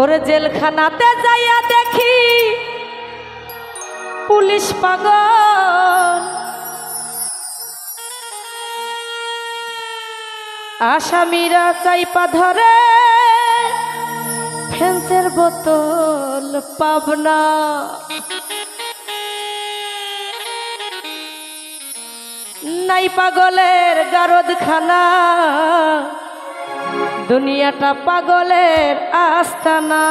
ওরে জেলখানাতে যাইয়া দেখি পুলিশ পাগল, আসামিরা চাইপা ধরে ফেন্সের বোতল পাবনা। নাই পাগলের গারদখানা, দুনিয়াটা পাগলের আস্তানা।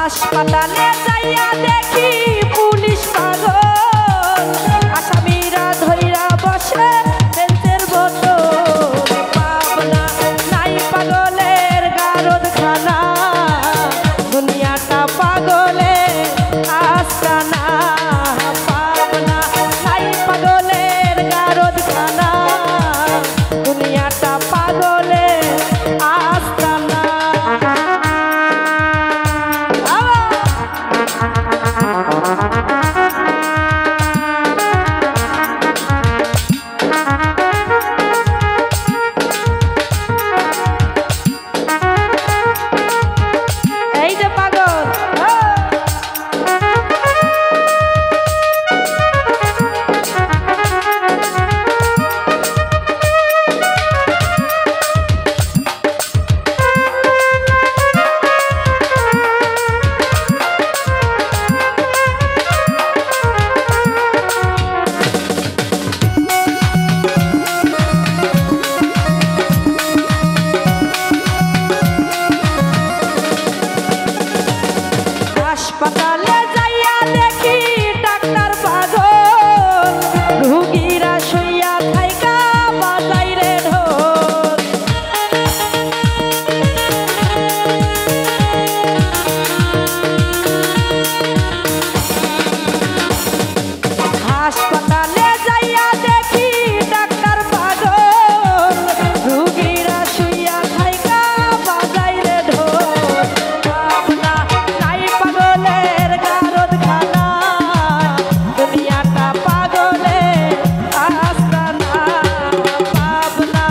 হাসপাতালে যাইয়া দেখি পুলিশ পাগল, আসামিরা ধইরা বসে ফেন্সের বোতল পাবনা। নাই পাগলের গারদখানা, দুনিয়াটা পাগলের আস্তানা পাবনা। নাই পাগলের গারদখানা, দুনিয়াটা পাগলের আস্তানা। হাসপাতালে যাইয়া দেখি ডাক্তার পাগল, রোগীরা শুইয়া থাইকা বাজাই রে ঢোল। হাসপাতালে যাইয়া দেখি ডাক্তার পাগল, রোগীরা শুইয়া থাইকা বাজাই রে ঢোল পাবনা। নাই পাগলের গারদখানা, দুনিয়াটা পাগলের আস্তানা পাবনা।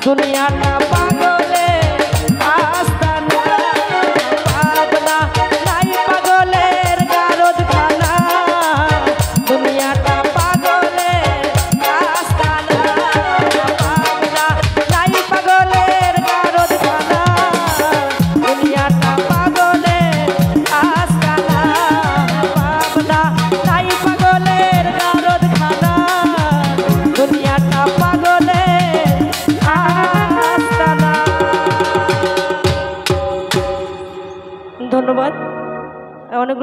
দুনিয়াটা পাগলে আস্তানা পাবনা নাই পাগলের গারদখানা দুনিয়াটা পাগলের আস্তানা পাবনা নাই পাগলের গারদখানা দুনিয়াটা পাগলের আস্তানা পাবনা নাই পাগলের গারদখানা দুনিয়াটা পাগলের আস্তানা। ধন্যবাদ। অনেক